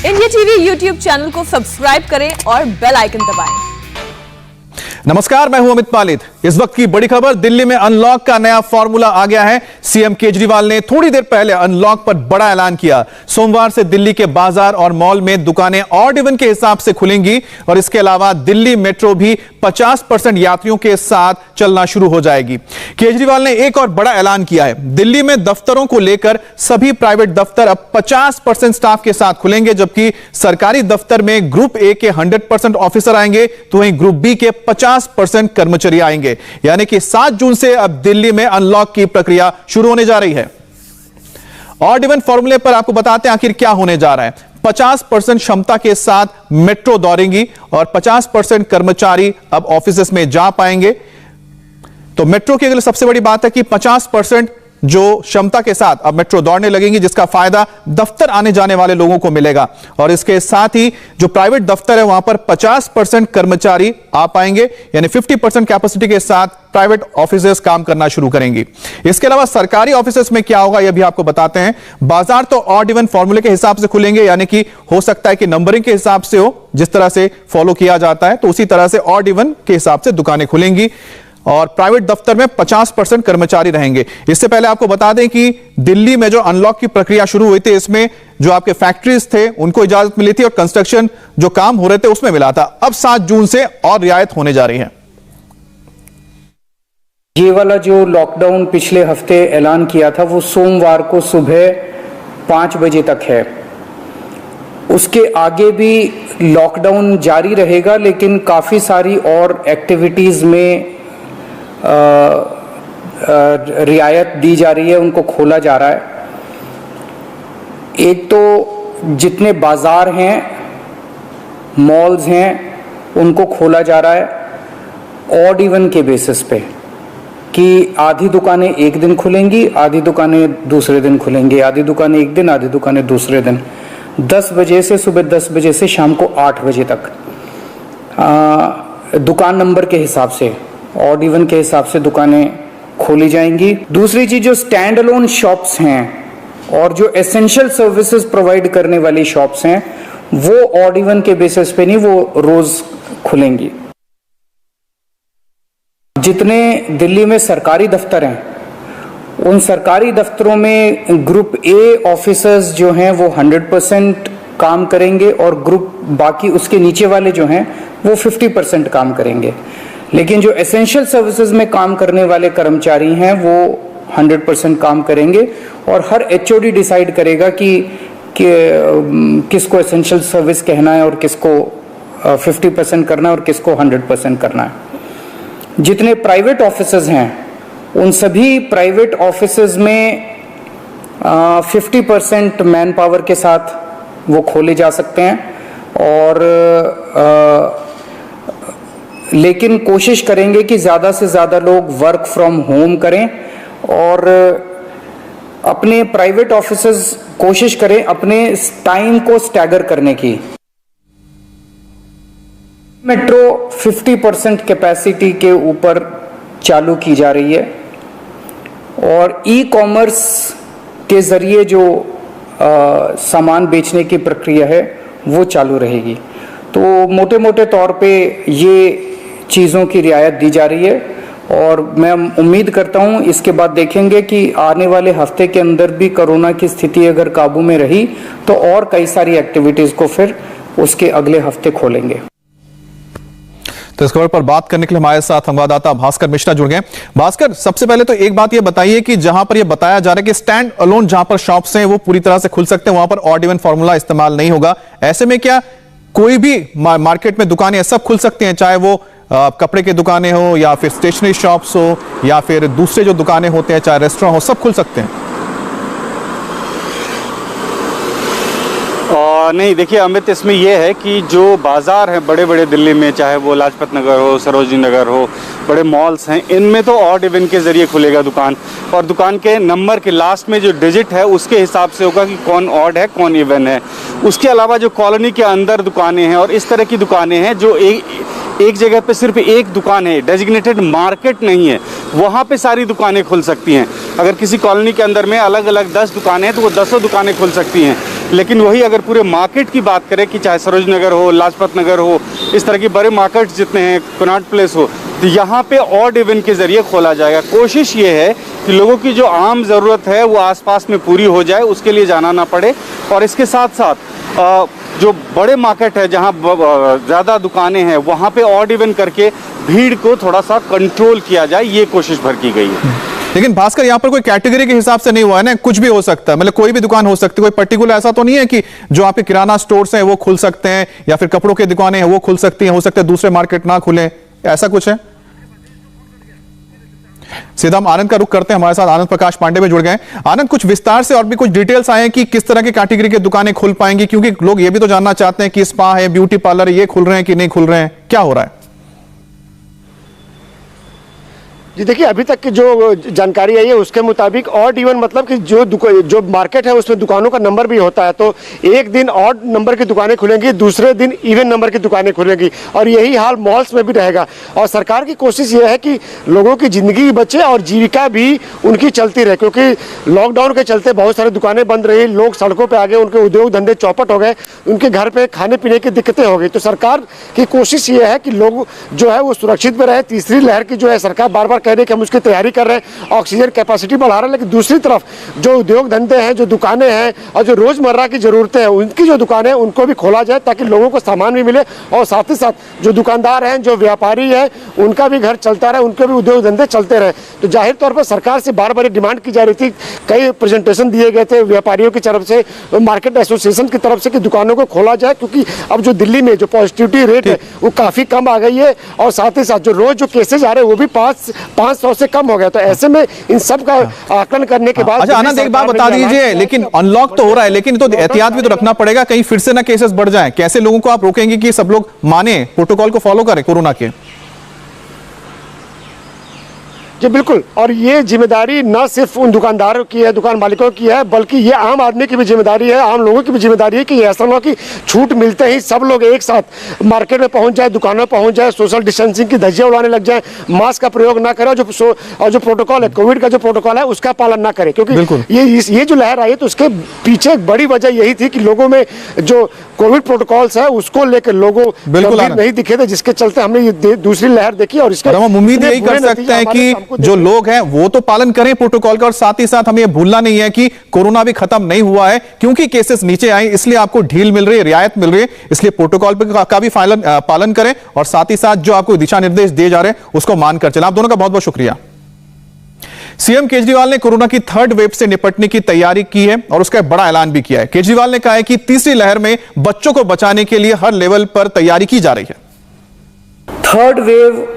India TV YouTube channel को subscribe करें और बेल आइकन दबाएं। नमस्कार, मैं हूं अमित पालित। इस वक्त की बड़ी खबर, दिल्ली में अनलॉक का नया फॉर्मूला आ गया है। सीएम केजरीवाल ने थोड़ी देर पहले अनलॉक पर बड़ा ऐलान किया। सोमवार से दिल्ली के बाजार और मॉल में दुकानें ऑड इवन के हिसाब से खुलेंगी और इसके अलावा दिल्ली मेट्रो भी 50% यात्रियों के साथ चलना शुरू हो जाएगी। केजरीवाल ने एक और बड़ा ऐलान किया है। दिल्ली में दफ्तरों को लेकर सभी प्राइवेट दफ्तर अब 50% स्टाफ के साथ खुलेंगे, जबकि सरकारी दफ्तर में ग्रुप ए के 100% ऑफिसर आएंगे तो वहीं ग्रुप बी के 50% कर्मचारी आएंगे। यानी कि 7 जून से अब दिल्ली में अनलॉक की प्रक्रिया शुरू होने जा रही है। ऑड इवन फॉर्मूले पर आपको बताते हैं आखिर क्या होने जा रहा है। 50% क्षमता के साथ मेट्रो दौड़ेंगी और 50% कर्मचारी अब ऑफिसेस में जा पाएंगे। तो मेट्रो की अगली सबसे बड़ी बात है कि 50% जो क्षमता के साथ अब मेट्रो दौड़ने लगेंगी, जिसका फायदा दफ्तर आने जाने वाले लोगों को मिलेगा। और इसके साथ ही जो प्राइवेट दफ्तर है वहां पर 50% कर्मचारी आ पाएंगे, यानी 50% कैपेसिटी के साथ प्राइवेट ऑफिसेस काम करना शुरू करेंगी। इसके अलावा सरकारी ऑफिसेस में क्या होगा यह भी आपको बताते हैं। बाजार तो ऑड इवन फॉर्मूले के हिसाब से खुलेंगे, यानी कि हो सकता है कि नंबरिंग के हिसाब से हो, जिस तरह से फॉलो किया जाता है, तो उसी तरह से ऑड इवन के हिसाब से दुकानें खुलेंगी और प्राइवेट दफ्तर में 50% कर्मचारी रहेंगे। इससे पहले आपको बता दें कि दिल्ली में जो अनलॉक की प्रक्रिया शुरू हुई थी, इसमें जो आपके फैक्ट्रीज थे उनको इजाजत मिली थी और कंस्ट्रक्शन जो काम हो रहे थे उसमें मिला था। अब 7 जून से और रियायत होने जा रही है। ये वाला जो लॉकडाउन पिछले हफ्ते ऐलान किया था वो सोमवार को सुबह 5 बजे तक है। उसके आगे भी लॉकडाउन जारी रहेगा, लेकिन काफी सारी और एक्टिविटीज में रियायत दी जा रही है, उनको खोला जा रहा है। एक तो जितने बाजार हैं, मॉल्स हैं, उनको खोला जा रहा है ऑड इवन के बेसिस पे, कि आधी दुकानें एक दिन खुलेंगी, आधी दुकानें दूसरे दिन खुलेंगी, आधी दुकानें एक दिन, आधी दुकानें दूसरे दिन। 10 बजे से सुबह 10 बजे से शाम को 8 बजे तक दुकान नंबर के हिसाब से, ऑड इवन के हिसाब से दुकानें खोली जाएंगी। दूसरी चीज, जो स्टैंड अलोन शॉप्स हैं और जो एसेंशियल सर्विसेज प्रोवाइड करने वाली शॉप्स हैं, वो ऑड इवन के बेसिस पे नहीं, वो रोज खुलेंगी। जितने दिल्ली में सरकारी दफ्तर हैं, उन सरकारी दफ्तरों में ग्रुप ए ऑफिसर्स जो हैं वो 100% काम करेंगे और ग्रुप बाकी उसके नीचे वाले जो हैं वो 50% काम करेंगे। लेकिन जो एसेंशियल सर्विसेज में काम करने वाले कर्मचारी हैं वो 100% काम करेंगे और हर एचओडी डिसाइड करेगा कि किसको एसेंशियल सर्विस कहना है और किसको 50% करना है और किसको 100% करना है। जितने प्राइवेट ऑफिसेज हैं, उन सभी प्राइवेट ऑफिसेज में 50% मैन पावर के साथ वो खोले जा सकते हैं और लेकिन कोशिश करेंगे कि ज़्यादा से ज़्यादा लोग वर्क फ्रॉम होम करें और अपने प्राइवेट ऑफिसेज कोशिश करें अपने टाइम को स्टैगर करने की। मेट्रो 50% कैपेसिटी के ऊपर चालू की जा रही है और ई कॉमर्स के ज़रिए जो सामान बेचने की प्रक्रिया है वो चालू रहेगी। तो मोटे मोटे तौर पे ये चीज़ों की रियायत दी जा रही है और मैं उम्मीद करता हूँ इसके बाद देखेंगे कि आने वाले हफ्ते के अंदर भी कोरोना की स्थिति अगर काबू में रही तो और कई सारी एक्टिविटीज़ को फिर उसके अगले हफ्ते खोलेंगे। तो इस खबर पर बात करने के लिए हमारे साथ संवाददाता भास्कर मिश्रा जुड़ गए। भास्कर, सबसे पहले तो एक बात ये बताइए कि जहां पर ये बताया जा रहा है कि स्टैंड अलोन जहां पर शॉप्स हैं वो पूरी तरह से खुल सकते हैं, वहां पर ऑड इवन फॉर्मूला इस्तेमाल नहीं होगा। ऐसे में क्या कोई भी मार्केट में दुकानें सब खुल सकती हैं, चाहे वो कपड़े की दुकानें हो या फिर स्टेशनरी शॉप्स हो या फिर दूसरे जो दुकानें होते हैं, चाहे रेस्टोरेंट हो, सब खुल सकते हैं? नहीं, देखिए अमित, इसमें यह है कि जो बाज़ार हैं बड़े बड़े दिल्ली में, चाहे वो लाजपत नगर हो, सरोजनी नगर हो, बड़े मॉल्स हैं, इनमें तो ऑड इवन के ज़रिए खुलेगा दुकान और दुकान के नंबर के लास्ट में जो डिजिट है उसके हिसाब से होगा कि कौन ऑड है कौन इवन है। उसके अलावा जो कॉलोनी के अंदर दुकानें हैं और इस तरह की दुकानें हैं जो एक जगह पे सिर्फ एक दुकान है, डेजिग्नेटेड मार्केट नहीं है, वहाँ पे सारी दुकानें खुल सकती हैं। अगर किसी कॉलोनी के अंदर में अलग अलग 10 दुकानें हैं तो वो 10 दुकानें खुल सकती हैं। लेकिन वही अगर पूरे मार्केट की बात करें कि चाहे सरोजनी नगर हो, लाजपत नगर हो, इस तरह के बड़े मार्केट जितने हैं, कनॉट प्लेस हो, तो यहाँ पे ऑड इवन के ज़रिए खोला जाएगा। कोशिश ये है कि लोगों की जो आम ज़रूरत है वो आसपास में पूरी हो जाए, उसके लिए जाना ना पड़े। और इसके साथ साथ जो बड़े मार्केट है जहाँ ज़्यादा दुकानें हैं वहाँ पे ऑड इवन करके भीड़ को थोड़ा सा कंट्रोल किया जाए, ये कोशिश भर की गई है। लेकिन भास्कर, यहाँ पर कोई कैटेगरी के हिसाब से नहीं हुआ है ना, कुछ भी हो सकता है, मतलब कोई भी दुकान हो सकती है, कोई पर्टिकुलर ऐसा तो नहीं है कि जो आपके किराना स्टोर्स हैं वो खुल सकते हैं या फिर कपड़ों की दुकानें हैं वो खुल सकती हैं, हो सकता है दूसरे मार्केट ना खुले, ऐसा कुछ है? सीधा हम आनंद का रुख करते हैं, हमारे साथ आनंद प्रकाश पांडे में जुड़ गए। आनंद, कुछ विस्तार से और भी कुछ डिटेल्स आए हैं कि किस तरह की कैटेगरी की दुकानें खुल पाएंगी, क्योंकि लोग ये भी तो जानना चाहते हैं कि स्पा है, ब्यूटी पार्लर है, ये खुल रहे हैं कि नहीं खुल रहे हैं, क्या हो रहा है? जी देखिए, अभी तक की जो जानकारी आई है उसके मुताबिक ऑड इवन मतलब कि जो मार्केट है उसमें दुकानों का नंबर भी होता है, तो एक दिन ऑड नंबर की दुकानें खुलेंगी, दूसरे दिन इवन नंबर की दुकानें खुलेंगी, और यही हाल मॉल्स में भी रहेगा। और सरकार की कोशिश ये है कि लोगों की ज़िंदगी बचे और जीविका भी उनकी चलती रहे, क्योंकि लॉकडाउन के चलते बहुत सारी दुकानें बंद रही, लोग सड़कों पर आ गए, उनके उद्योग धंधे चौपट हो गए, उनके घर पर खाने पीने की दिक्कतें हो गई। तो सरकार की कोशिश ये है कि लोग जो है वो सुरक्षित में रहे। तीसरी लहर की जो है सरकार बार बार कह रही है कि हम उसकी तैयारी कर रहे हैं, ऑक्सीजन कैपेसिटी बढ़ा रहे हैं, लेकिन दूसरी तरफ जो उद्योग धंधे हैं, जो दुकानें हैं और जो रोजमर्रा की जरूरतें हैं, उनकी जो दुकानें हैं उनको भी खोला जाए ताकि लोगों को सामान भी मिले, और साथ ही साथ जो दुकानदार हैं, जो व्यापारी हैं, उनका भी घर चलता रहे, उनके भी उद्योग धंधे चलते रहे। तो जाहिर तौर पर सरकार से बार बार डिमांड की जा रही थी, कई प्रेजेंटेशन दिए गए थे व्यापारियों की तरफ से, मार्केट एसोसिएशन की तरफ से कि दुकानों को खोला जाए, क्योंकि अब जो दिल्ली में जो पॉजिटिविटी रेट है वो काफी कम आ गई है, और साथ ही साथ जो रोज जो केसेज आ रहे हैं वो भी 500 से कम हो गया। तो ऐसे में इन सब का आकलन करने के बाद, अच्छा आनंद, एक बात बता दीजिए, लेकिन अनलॉक तो हो रहा है, लेकिन तो एहतियात भी तो रखना पड़ेगा, कहीं फिर से ना केसेस बढ़ जाएं। कैसे लोगों को आप रोकेंगे कि सब लोग माने, प्रोटोकॉल को फॉलो करें कोरोना के? जी बिल्कुल, और ये जिम्मेदारी न सिर्फ उन दुकानदारों की है, दुकान मालिकों की है, बल्कि ये आम आदमी की भी जिम्मेदारी है, आम लोगों की भी जिम्मेदारी है कि ऐसा ना हो कि छूट मिलते ही सब लोग एक साथ मार्केट में पहुंच जाए, दुकानों में पहुंच जाए, सोशल डिस्टेंसिंग की धज्जियां उड़ाने लग जाए, मास्क का प्रयोग ना करें, और जो प्रोटोकॉल है, कोविड का जो प्रोटोकॉल है उसका पालन ना करें, क्योंकि ये जो लहर आई है तो उसके पीछे एक बड़ी वजह यही थी कि लोगों में जो कोविड प्रोटोकॉल्स है उसको लेकर लोगों नहीं दिखे थे, जिसके चलते हमने ये दूसरी लहर देखी। और इसके हम उम्मीद यही कर सकते हैं कि जो लोग हैं वो तो पालन करें प्रोटोकॉल का, और साथ ही साथ हमें यह भूलना नहीं है कि कोरोना भी खत्म नहीं हुआ है, क्योंकि केसेस नीचे आए इसलिए आपको ढील मिल रही है, रियायत मिल रही है, इसलिए प्रोटोकॉल का भी पालन करें, और साथ ही साथ जो आपको दिशा निर्देश दिए जा रहे हैं उसको मानकर चलें। आप दोनों का बहुत बहुत शुक्रिया। सीएम केजरीवाल ने कोरोना की थर्ड वेव से निपटने की तैयारी की है और उसका बड़ा ऐलान भी किया है। केजरीवाल ने कहा है कि तीसरी लहर में बच्चों को बचाने के लिए हर लेवल पर तैयारी की जा रही है। थर्ड वेव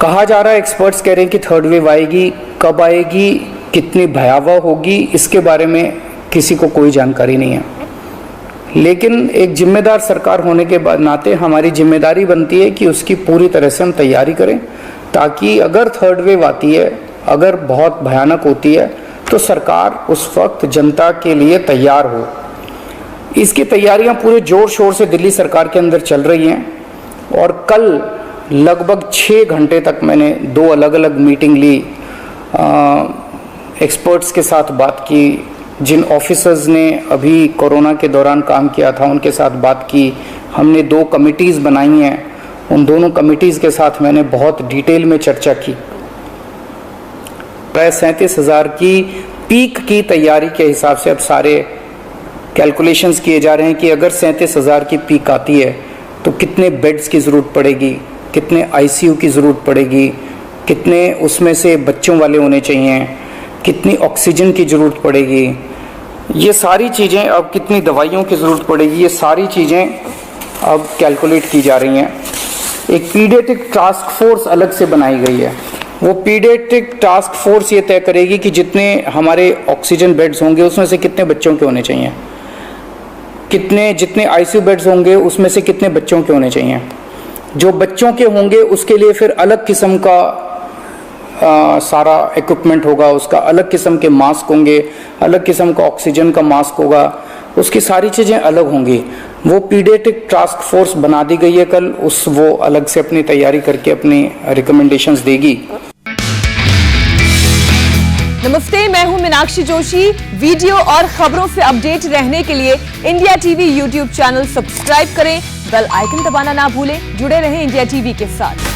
कहा जा रहा है, एक्सपर्ट्स कह रहे हैं कि थर्ड वेव आएगी, कब आएगी, कितनी भयावह होगी, इसके बारे में किसी को कोई जानकारी नहीं है। लेकिन एक जिम्मेदार सरकार होने के नाते हमारी जिम्मेदारी बनती है कि उसकी पूरी तरह से हम तैयारी करें, ताकि अगर थर्ड वेव आती है, अगर बहुत भयानक होती है, तो सरकार उस वक्त जनता के लिए तैयार हो। इसकी तैयारियां पूरे जोर शोर से दिल्ली सरकार के अंदर चल रही हैं, और कल लगभग 6 घंटे तक मैंने 2 अलग अलग मीटिंग ली, एक्सपर्ट्स के साथ बात की, जिन ऑफिसर्स ने अभी कोरोना के दौरान काम किया था उनके साथ बात की। हमने 2 कमिटीज़ बनाई हैं, उन दोनों कमिटीज़ के साथ मैंने बहुत डिटेल में चर्चा की। प्राय 37,000 की पीक की तैयारी के हिसाब से अब सारे कैलकुलेशंस किए जा रहे हैं कि अगर 37,000 की पीक आती है तो कितने बेड्स की ज़रूरत पड़ेगी, कितने आईसीयू की ज़रूरत पड़ेगी, कितने उसमें से बच्चों वाले होने चाहिए, कितनी ऑक्सीजन की ज़रूरत पड़ेगी, ये सारी चीज़ें, अब कितनी दवाइयों की ज़रूरत पड़ेगी, ये सारी चीज़ें अब कैलकुलेट की जा रही हैं। एक पीडियाट्रिक टास्क फोर्स अलग से बनाई गई है। वो पीडियाट्रिक टास्क फोर्स ये तय करेगी कि जितने हमारे ऑक्सीजन बेड्स होंगे उसमें से कितने बच्चों के होने चाहिए, जितने आईसीयू बेड्स होंगे उसमें से कितने बच्चों के होने चाहिए। जो बच्चों के होंगे उसके लिए फिर अलग किस्म का सारा इक्विपमेंट होगा, उसका अलग किस्म के मास्क होंगे, अलग किस्म का ऑक्सीजन का मास्क होगा, उसकी सारी चीज़ें अलग होंगी। वो पीडियाट्रिक टास्क फोर्स बना दी गई है कल, वो अलग से अपनी तैयारी करके अपनी रिकमेंडेशंस देगी। मीनाक्षी जोशी। वीडियो और खबरों से अपडेट रहने के लिए India TV YouTube channel subscribe करें, बेल आइकन दबाना ना भूलें। जुड़े रहें इंडिया टीवी के साथ।